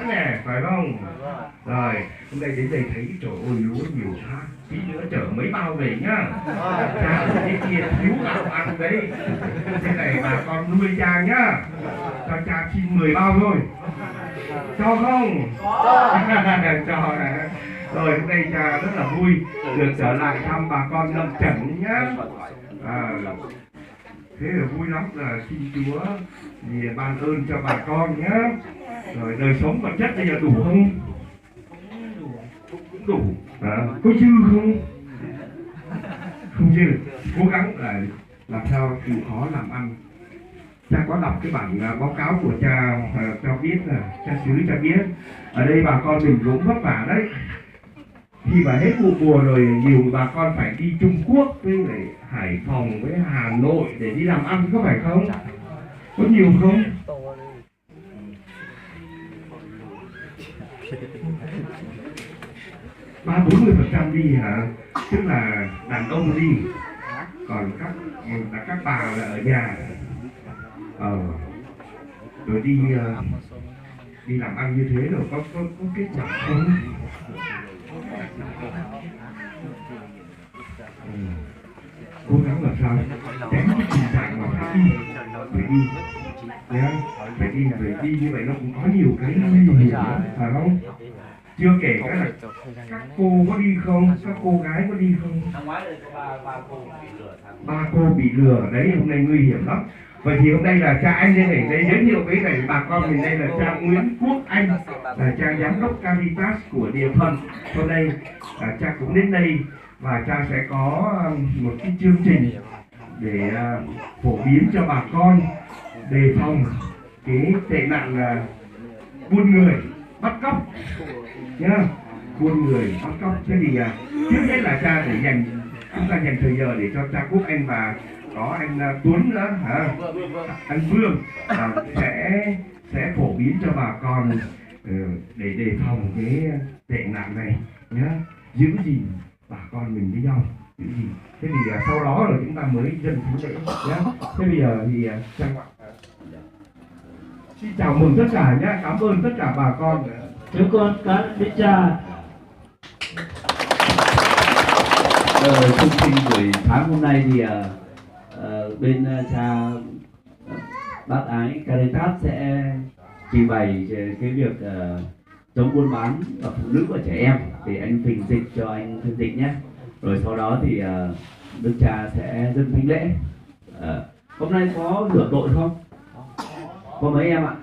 nè, phải không? Rồi, hôm nay đến đây thấy trời ơi lúa nhiều quá, tí nữa chở mấy bao về nhá. Cha ở thế kia thiếu gạo ăn đấy. Thế này bà con nuôi cha nhá. Cho cha xin 10 bao thôi. Cho không? Cho nè. Rồi hôm nay cha rất là vui được trở lại thăm bà con Nậm Chẩn nhá. Thế là vui lắm, là xin Chúa thì ban ơn cho bà con nhá. Rồi đời sống vật chất bây giờ đủ không? Cũng đủ. Có dư không? Không dư. Cố gắng là làm sao chịu khó làm ăn. Cha có đọc cái bản báo cáo của cha cho biết là cha xứ cho biết ở đây bà con mình cũng vất vả đấy. Khi mà hết vụ mùa rồi nhiều bà con phải đi Trung Quốc với lại Hải Phòng với Hà Nội để đi làm ăn, có phải không? Có nhiều không? Ba 40% đi hả? Tức là đàn ông đi, còn các bà là ở nhà. Rồi đi làm ăn như thế rồi có kết quả không? Cố gắng làm sao tránh cái tình trạng mà phải đi phải đi như vậy nó cũng có nhiều cái nguy hiểm, phải không? Chưa kể cái là các cô có đi không, các cô gái có đi không? Ba cô bị lừa đấy, hôm nay nguy hiểm lắm. Vậy thì hôm nay là cha anh lên đây giới thiệu với lại bà con mình, đây là cha Nguyễn Quốc Anh, là cha giám đốc Caritas của địa phận. Hôm nay cha cũng đến đây và cha sẽ có một cái chương trình để phổ biến cho bà con đề phòng cái tệ nạn là buôn người bắt cóc nhá, buôn người bắt cóc. Thế thì trước hết là cha để chúng ta dành thời giờ để cho cha Quốc Anh và có anh Tuấn nữa hả, anh Vương sẽ phổ biến cho bà con để đề phòng cái tệ nạn này nhá, giữ gìn bà con mình với nhau, giữ gìn. Thế thì sau đó rồi chúng ta mới dân thánh lễ nhá. Thế bây giờ thì xin chào mừng tất cả nhé, cảm ơn tất cả bà con. Chúng con cảm biết cha. Chương trình buổi sáng hôm nay thì bên cha bác ái Caritas sẽ trình bày cái việc chống buôn bán và phụ nữ và trẻ em, thì anh Phình dịch cho anh Thiên Dịch nhé. Rồi sau đó thì đức cha sẽ dâng thánh lễ. Hôm nay có rửa tội không? Có mấy em ạ?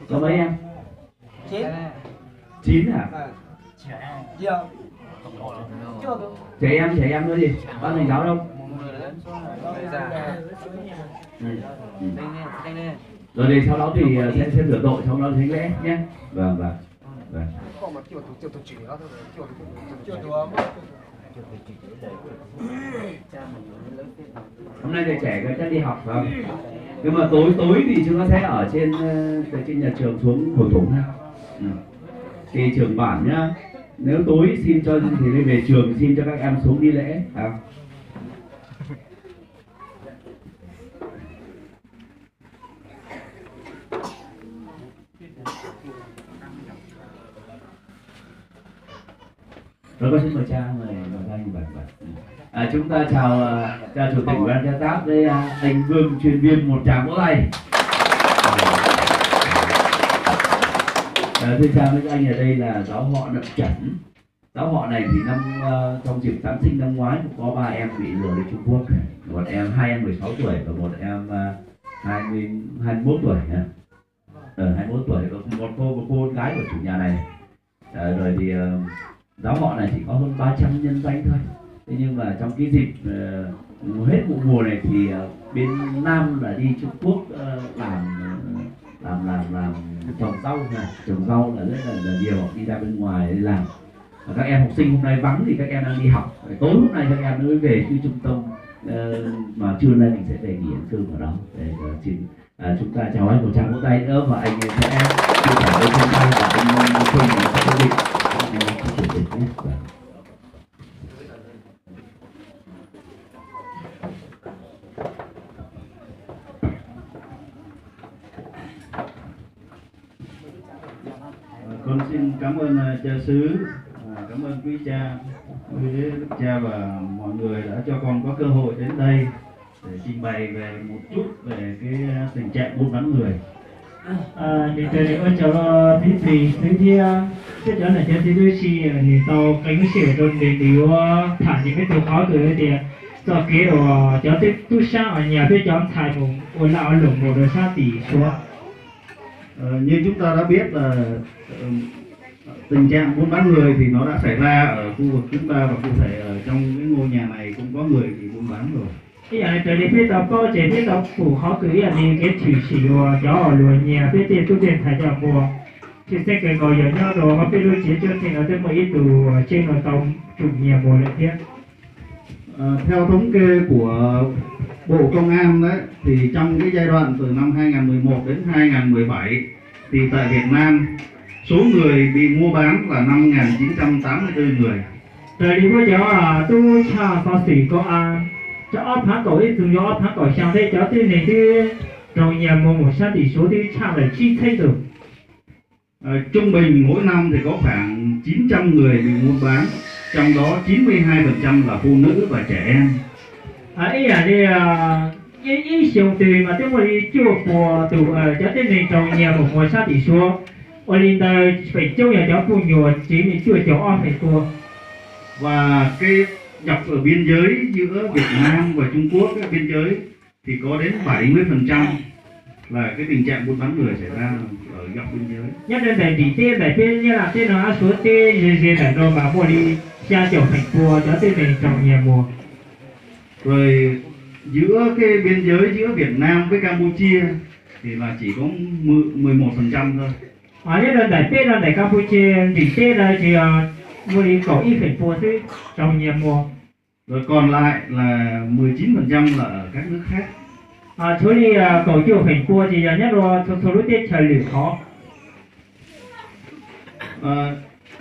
Có mấy em? 9 hả? Trẻ em nữa gì? Ban thầy giáo đâu? Rồi thì sau đó thì sẽ rửa tội, sau đó thánh lễ nhé. Vâng. Hôm nay thầy trẻ chắc đi học phải không? Nhưng mà tối thì chúng nó sẽ ở trên nhà trường xuống Hồ Thủng ha. Thì trường bản nhá, nếu tối xin cho thì lên về trường xin cho các em xuống đi lễ à. Rồi con xin mời cha, mời anh bạn. Chúng ta chào cha chủ tịch Ủy ban Cha Táp với anh Vương chuyên viên, một tràng vỗ tay. Thưa cha với anh, ở đây là giáo họ Nậm Chẩn. Giáo họ này thì trong dịp Giáng sinh năm ngoái có 3 em bị lừa đi Trung Quốc, hai em 16 tuổi và một em 21 tuổi nha. 21 tuổi, một cô gái của chủ nhà này. Rồi thì giáo họ này chỉ có hơn 300 nhân danh thôi. Thế nhưng mà trong cái dịp hết vụ mùa này thì bên Nam là đi Trung Quốc làm trồng rau này, trồng rau là rất là nhiều, đi ra bên ngoài đi làm. Và các em học sinh hôm nay vắng thì các em đang đi học. Tối hôm nay các em mới về cái trung tâm, mà trưa nay mình sẽ về nghỉ ăn cơm ở đó. Để xin chúng ta chào anh một tràng vỗ tay nữa, và anh sẽ chia sẻ với chúng ta và anh Phương sẽ quyết định chủ tịch nhé. Con xin cảm ơn cha xứ, cảm ơn quý cha, quý đức cha và mọi người đã cho con có cơ hội đến đây để trình bày về một chút về cái tình trạng buôn bán người. Thì tôi để ơn cho thế thì thế thì chắc chắn là trên thế giới thì tao cánh sửa rồi để điều thả những cái tàu khó từ thì cho cái đồ cho tới tu sang ở nhà tôi cho thải một ôn lão lủng một rồi sa tỷ xuống. Như chúng ta đã biết là tình trạng buôn bán người thì nó đã xảy ra ở khu vực chúng ta, và cụ thể ở trong cái ngôi nhà này cũng có người bị buôn bán rồi. Cái này tôi đi phía tàu có chế phía tàu phủ khó cứ là đi cái thủy sĩ cho ở luôn nhà phía tiền tu tiền thải cho mua thì sẽ cái ngồi ở nhau rồi họ phía đôi chế cho thì nó tới một ít tù trên là tàu chủ nhà mua lại tiếp. Theo thống kê của Bộ Công an đấy, thì trong cái giai đoạn từ năm 2011 đến 2017 thì tại Việt Nam số người bị mua bán là 5.984 người. Rồi đi với cháu tu cha có sĩ có cho ốp phá cổ ít dùng cho ốp phá cổ sang đây cháu tên này thì trong nhà mua một sát tỷ số thì cha phải chi thấy được. Trung bình mỗi năm thì có khoảng 900 người bị mua bán, trong đó 92% là phụ nữ và trẻ em. Ý là đi ý siêu từ mà tôi mới đi chùa của tụ cháu tên này trong nhà một sát tỷ số. Ở đây ta phải châu nhà cháu phụ nhiều chỉ để chùa cháu ốp phải cô. Và cái dọc ở biên giới giữa Việt Nam và Trung Quốc, cái biên giới thì có đến 70% là cái tình trạng buôn bán người xảy ra ở dọc biên giới. Nhất là tại vì tại bên như là tên nó số tên gì này rồi mà mua đi xa chỗ thành phố cho tên này trong nhà mua. Rồi giữa cái biên giới giữa Việt Nam với Campuchia thì là chỉ có 11% thôi. Nhất là tại Campuchia thì tên là chỉ mua đi có ít thành phố chứ trong nhà mua. Rồi còn lại là 19% là ở các nước khác. Chỗ đi có nhiều thành phố thì nhất là số đối tiết trời lửa khó.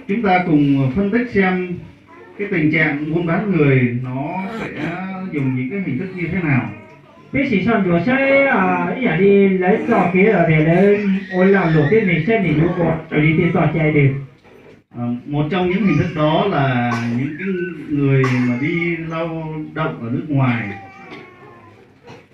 Chúng ta cùng phân tích xem cái tình trạng buôn bán người nó sẽ dùng những cái hình thức như thế nào. Cái chỉ son vừa sẽ đi lấy trò kia là để lên ôn làm lỗ cái mình sẽ để vô còn rồi đi tiền trò chạy được. Một trong những hình thức đó là những cái người mà đi lao động ở nước ngoài.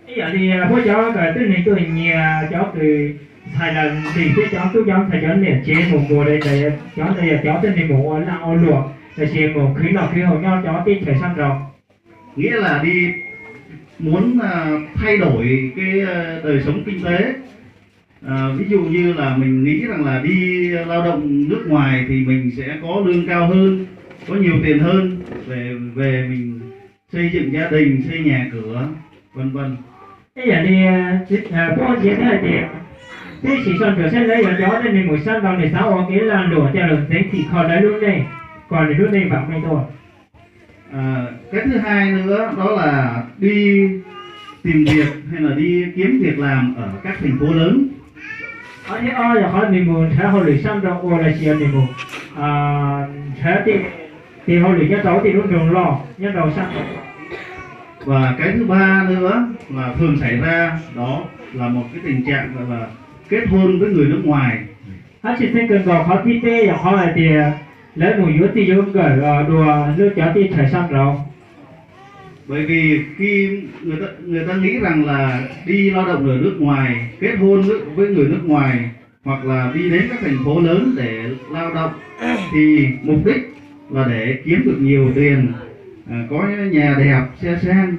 Thì bố cháu cái tên này tôi nhà cháu từ thầy là thì cái cháu tôi cháu thầy cháu liền chế một mùa đây thầy cháu đây là cháu tên này một là ô luộc thầy chế một khí nào khí hậu nhau cháu tin phải xăm rồi. Nghĩa là đi muốn thay đổi cái đời sống kinh tế. Ví dụ như là mình nghĩ rằng là đi lao động nước ngoài thì mình sẽ có lương cao hơn, có nhiều tiền hơn, về mình xây dựng gia đình, xây nhà cửa, vân vân. Cái giờ đi bố chế thế thì cái chỉ son vừa sẽ lấy ở cháu đây này một sáng đầu này 6 cái là lửa theo được thế thì còn đấy luôn đây, còn để lúc đây vào đây thôi. Cái thứ hai nữa đó là đi tìm việc hay là đi kiếm việc làm ở các thành phố lớn. Thế là họ mình muốn thấy họ lười xăm đâu, ô là chuyện mình muốn thấy thì họ lười nhất đó thì lúc đường lo nhất đầu xăm. Và cái thứ ba nữa là thường xảy ra đó là một cái tình trạng gọi là kết hôn với người nước ngoài. Họ chỉ thấy cần gọi họ thích tê, họ là thì lấy một yếu thì yếu gửi đùa lưu cháu thì phải xăm rồi. Bởi vì khi người ta nghĩ rằng là đi lao động ở nước ngoài, kết hôn với người nước ngoài hoặc là đi đến các thành phố lớn để lao động thì mục đích là để kiếm được nhiều tiền, có nhà đẹp, xe sang,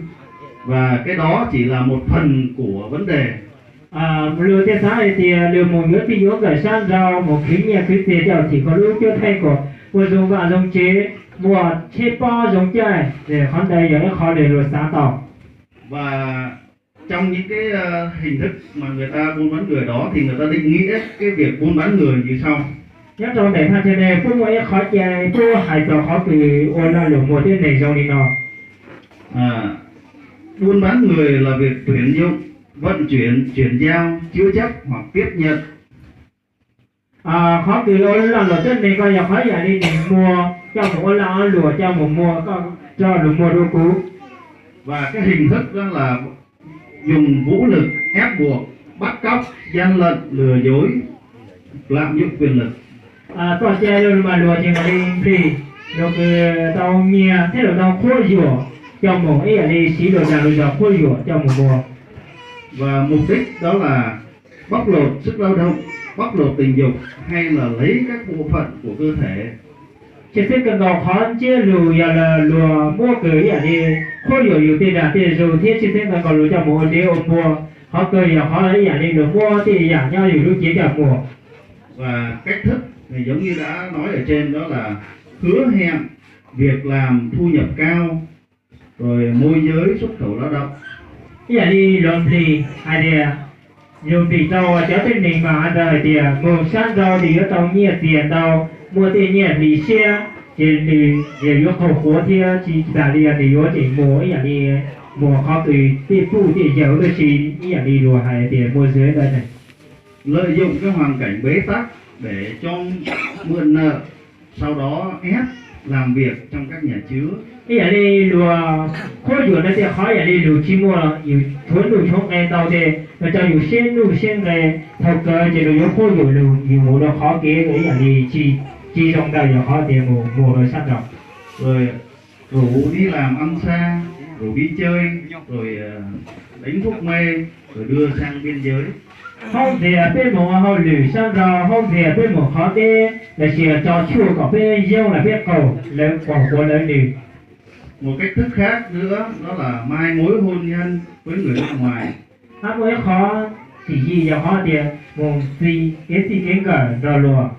và cái đó chỉ là một phần của vấn đề. Lừa tiền xã thì lừa một yếu thì yếu gửi sang rau một khí nhà khí tiền đều chỉ có lúc chưa thay của vừa dùng và dùng chế mùa chế po giống chơi để con đây giờ nó khó để rồi sáng tỏ. Và trong những cái hình thức mà người ta buôn bán người đó thì người ta định nghĩa cái việc buôn bán người như sau. Nhất trong để thay thế này phụ mỗi khó chơi phụ hải trò khó từ ôn là lửa một tên này rồi đi nó. Buôn bán người là việc tuyển dụng, vận chuyển, chuyển giao, chứa chấp hoặc tiếp nhận. Khó từ ôn là lửa tên này coi là khó giải đi để mua cho một ôn là lửa cho một mua cho lửa mua đồ cũ. Và cái hình thức đó là dùng vũ lực, ép buộc, bắt cóc, gian lận, lừa dối, lạm dụng quyền lực. toàn xe rồi mà lùa thì mà đi đi rồi tao nghe thế rồi tao khô rửa cho một ấy là đi xí rồi là khô rửa cho một mùa. Và mục đích đó là bóc lột sức lao động, bóc lột tình dục hay là lấy các bộ phận của cơ thể. Chỉ sẽ cần vào khó chia lùa là lùa mua cưới là đi khô rửa nhiều tiền là tiền rồi thế chỉ sẽ cần vào lùa cho một đi ôm mua họ cười là họ lấy là đi lùa mua thì giảm nhau thì lúc chỉ cho mùa. Và cách thức thì giống như đã nói ở trên đó là hứa hẹn việc làm thu nhập cao, rồi môi giới xuất khẩu lao động. Ý là đi lộn thì hay đi dùng thì tao cháu tên mình mà ăn đời thì một sáng tao thì có tao nhiều tiền tao mua tiền nhiều thì xe thì có khẩu khóa thì chỉ là đi thì có chỉ mua ý là đi mua khó tùy thì phụ thì giàu được chỉ ý là đi đùa hay thì mua dưới đây này. Lợi dụng cái hoàn cảnh bế tắc để cho mượn nợ, sau đó ép làm việc trong các nhà chứa. Ý là đi đùa khó dụ nó sẽ khó là đi đùa chi mua dù thuấn đùa trong em tao thì nó cho dù xuyên về thật cơ chỉ đùa khó dụ dù mua nó khó kế ý là đi chi trong đây là khó thì mua rồi sắp rồi. Rồi rủ đi làm ăn xa, rủ đi chơi, rồi đánh thuốc mê, rồi đưa sang biên giới. Không thì bên một họ lử sang rồi, không thì bên một họ đi là chỉ cho chua có bên dâu là bên cầu lớn quảng của lớn đi. Một cách thức khác nữa đó là mai mối hôn nhân với người nước ngoài. Hát mới khó chỉ gì cho họ thì một gì cái cỡ rồi lùa.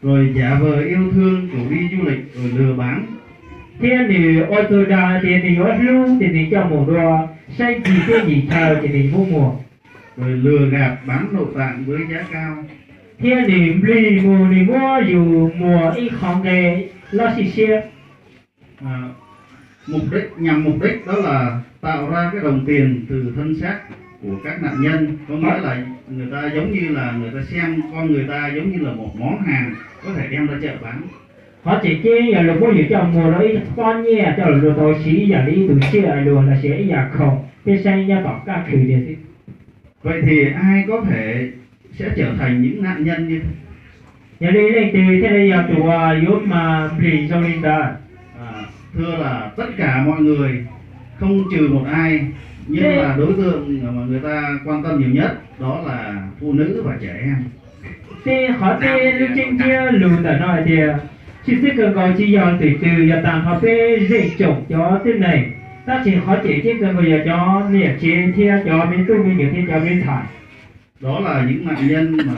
Rồi giả vờ yêu thương rủ đi du lịch rồi lừa bán. Thế thì ôi tôi đã thì có lưu thì cho một đùa say gì cái gì chờ thì mua mùa. Rồi lừa gạt bán nội tạng với giá cao. Thế thì lì mua dù mùa ít không nghề lo xì xia. Nhằm mục đích đó là tạo ra cái đồng tiền từ thân xác của các nạn nhân, có nghĩa là người ta giống như là người ta xem con người ta giống như là một món hàng có thể đem ra chợ bán. Họ chỉ chế giờ là có gì cho mùa đó ít con nhẹ cho là đồ xí giờ đi từ chia luôn là sẽ giờ không thế sang nhà tỏ ca khử để gì. Vậy thì ai có thể sẽ trở thành những nạn nhân như thế? Giờ đi lên từ thế này giờ chủ yếu mà lì trong linh đó. Thưa là tất cả mọi người không trừ một ai, nhưng là đối tượng mà người ta quan tâm nhiều nhất đó là phụ nữ và trẻ em. Thế họ thế lúc trên kia lùn ở nói thì chỉ sẽ cần gọi chỉ dọn từ giờ tạm họ phê dễ chồng cho thế này. Ta chỉ khó chỉ cần bây giờ cho niệm chế thì cho bên tu bên nhiều thì cho bên thải. Đó là những nạn nhân mà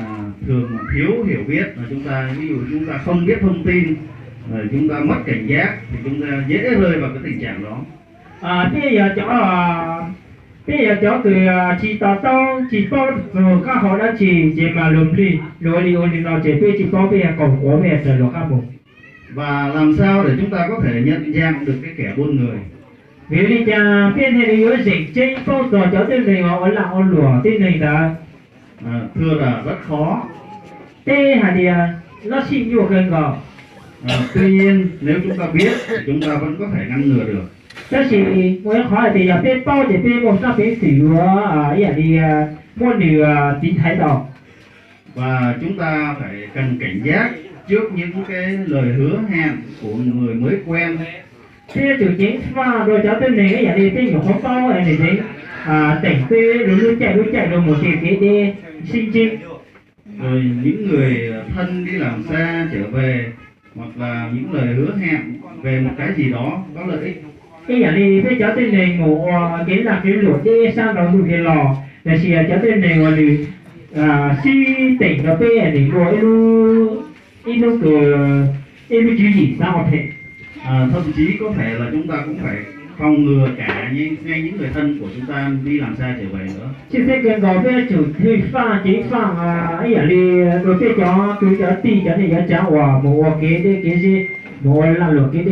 thường thiếu hiểu biết, là chúng ta ví dụ chúng ta không biết thông tin, chúng ta mất cảnh giác thì chúng ta dễ rơi vào cái tình trạng đó. Thế giờ cho từ chỉ tao chỉ bao rồi các họ đã chỉ mà lùm đi rồi nó chỉ biết chỉ có về cổng của về rồi các bộ. Và làm sao để chúng ta có thể nhận dạng được cái kẻ buôn người? Vì lý cha bên này yếu dịch trên bao giờ cho tên này họ là on lùa tên này đã. Thưa là rất khó. Thế hả thì nó xin nhiều hơn gò. Tuy nhiên nếu chúng ta biết thì chúng ta vẫn có thể ngăn ngừa được. Thế thì mới hỏi thì bên bao thì bên một sao bên xỉu đi mua điều tín thái đó. Và chúng ta phải cần cảnh giác trước những cái lời hứa hẹn của người mới quen. Thế chủ chính và rồi cháu tên này cái đi tên của không bao này thì tỉnh quê rồi luôn chạy rồi một cái đi xin chinh. Rồi những người thân đi làm xa trở về, hoặc là những lời hứa hẹn về một cái gì đó có lợi ích. Cái đi với cháu tên này ngủ cái là cái lụa đi sang đó dùng cái lò là chỉ cháu tên này gọi là si tỉnh nó bê để gọi ilu chứ gì sao thế. Thậm chí có thể là chúng ta cũng phải phòng ngừa cả ngay những người thân của chúng ta đi làm xa trở về nữa. Chứ thế cần có cái chủ thì pha chính pha đi rồi cái chó cứ cho tì cho này cho cháu một cái gì một là lụa cái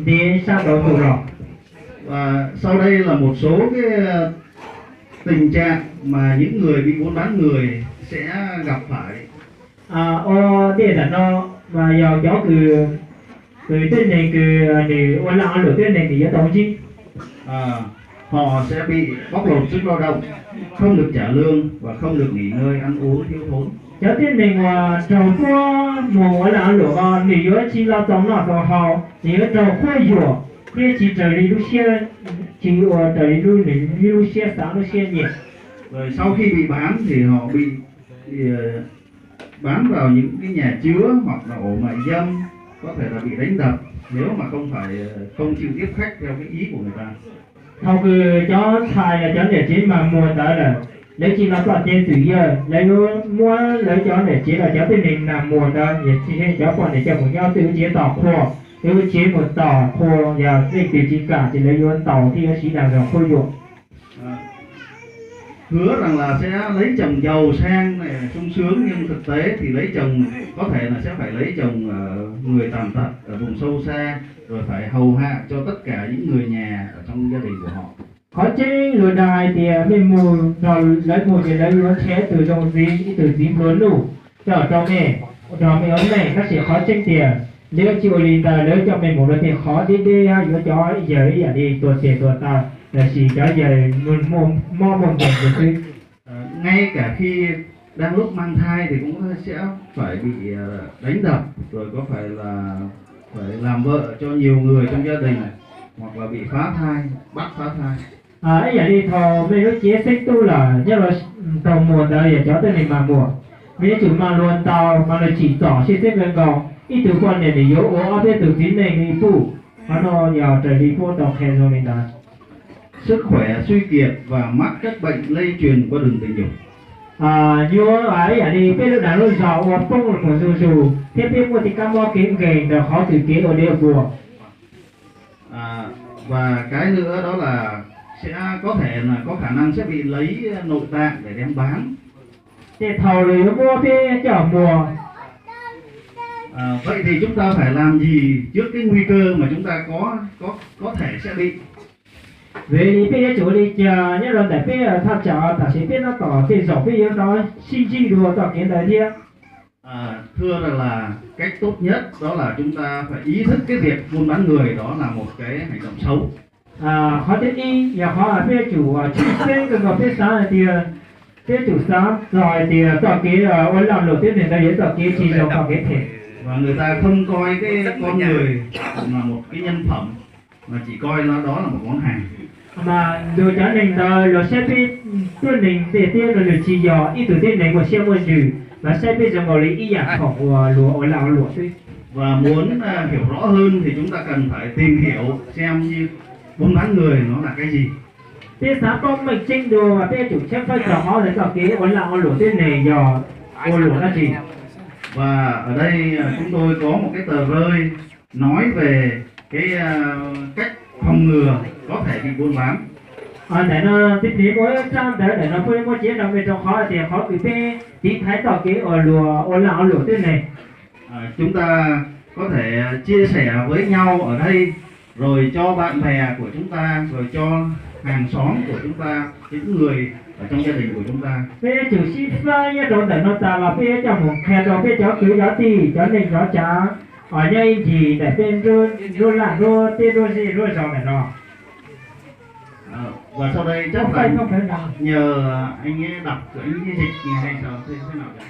đi sang đó tù rồi. Và sau đây là một số cái tình trạng mà những người bị buôn bán người sẽ gặp phải. Đây là nó mà giờ cháu cứ tên này cứ để là lụa tên này thì tổng chi. họ sẽ bị bóc lột sức lao động, không được trả lương và không được nghỉ ngơi, ăn uống thiếu thốn. cháu tiên mình là trồng qua mùa là lúa và nếu chỉ là trồng nó trồng hậu nếu trồng qua dừa kia chỉ trở đi lúc xe chỉ ở trở đi lúc xe sáng lúc xe nhiệt. Rồi sau khi bị bán thì họ bị bán vào những cái nhà chứa hoặc là ổ mại dâm, có thể là bị đánh đập nếu mà không chịu tiếp khách theo cái ý của người ta. Hầu cứ cho thai là cho để chế mà mua tới là lấy chỉ là có tiền tự giờ lấy mua lấy cho để chế là cho tiền mình làm mua đó để chế cho còn để cho một nhau tự chế tỏ khô tự chế một tỏ khô và tự chế cả chỉ lấy luôn tàu thì nó chỉ làm được khô dụng. Hứa rằng là sẽ lấy chồng giàu sang này sung sướng, nhưng thực tế thì lấy chồng có thể là sẽ phải lấy chồng người tàn tật ở vùng sâu xa, rồi phải hầu hạ cho tất cả những người nhà ở trong gia đình của họ. Có chế lừa đài thì mình mua rồi lấy một thì lấy luôn chế từ dí lớn đủ cho mẹ ông này nó sẽ khó tranh tiền nếu chịu đi ta nếu cho mình một lần thì khó đi ha giữa cho giờ đi tuột tiền tuột ta là chỉ cho giờ mình mò một điểm được chứ. Ngay cả khi đang lúc mang thai thì cũng sẽ phải bị đánh đập, rồi có phải làm vợ cho nhiều người trong gia đình, hoặc là bị phá thai, bắt phá thai. Ấy giờ đi thò mấy cái chế xích tu là nhất là tàu mùa đây để cho tên mình mà mùa mấy chủ mà luôn tàu mà là chỉ tỏ trên xếp bên cầu ít từ quan này để yếu ở bên từ chính này đi phụ nó giờ trời đi phụ tàu khen rồi mình đã Sức khỏe suy kiệt và mắc các bệnh lây truyền qua đường tình dục. như ấy giờ đi biết là nó giàu hoặc không là một dù tiếp tiếp một thì cam mo kiếm gầy là khó từ kế ở đây vừa. Và cái nữa đó là sẽ có thể là có khả năng sẽ bị lấy nội tạng để đem bán. Để thầu rồi nó mua thế chở mùa. Vậy thì chúng ta phải làm gì trước cái nguy cơ mà chúng ta có thể sẽ bị? Về thì bây giờ chủ đi chờ nhất là để bây giờ tham chờ ta sẽ biết nó tỏ thì dọc bây giờ nó xin chi đùa tỏ kiến đời kia. Thưa là cách tốt nhất đó là chúng ta phải ý thức cái việc buôn bán người đó là một cái hành động xấu. Khó thế đi và khó là bây chủ chỉ xem được một cái sáng thì cái chủ sáng rồi thì tỏ cái ôn làm đầu tiên thì ta tỏ cái chỉ được tỏ cái thể. Và người ta không coi cái con người là một cái nhân phẩm, mà chỉ coi nó đó là một món hàng. Mà đồ trả nền rồi sẽ biết tuân nền để tiên rồi chỉ dò ít từ tiên nền của xe môn trừ và sẽ biết rằng lý ý dạngของlúa ở lào lúa thôi. Và muốn hiểu rõ hơn thì chúng ta cần phải tìm hiểu xem như buôn bán người nó là cái gì. Bây sáng con mình tranh đồ và bây chủ chắc phải rõ họ để tỏ cái ở lào lúa tiên này dò ô lúa là gì. Và ở đây chúng tôi có một cái tờ rơi nói về cái cách phòng ngừa có thể bị buôn bán. Để nó tiếp lý mỗi trang để nó phơi mỗi chế nó bên trong khó thì khó bị phê tí thái tỏ cái ở lào lúa tiên này. Chúng ta có thể chia sẻ với nhau ở đây, rồi cho bạn bè của chúng ta, rồi cho hàng xóm của chúng ta, những người ở trong gia đình của chúng ta. Bây giờ chủ sĩ phai nhá đồ để nó ta là bây giờ trong một khe đồ bây giờ cứ gió thì cho nên gió trả ở đây thì để bên rô là rô tê rô gì rô gió này nó. Và sau đây chắc phải nhờ anh ấy đọc, anh ấy dịch hay sao thế nào vậy?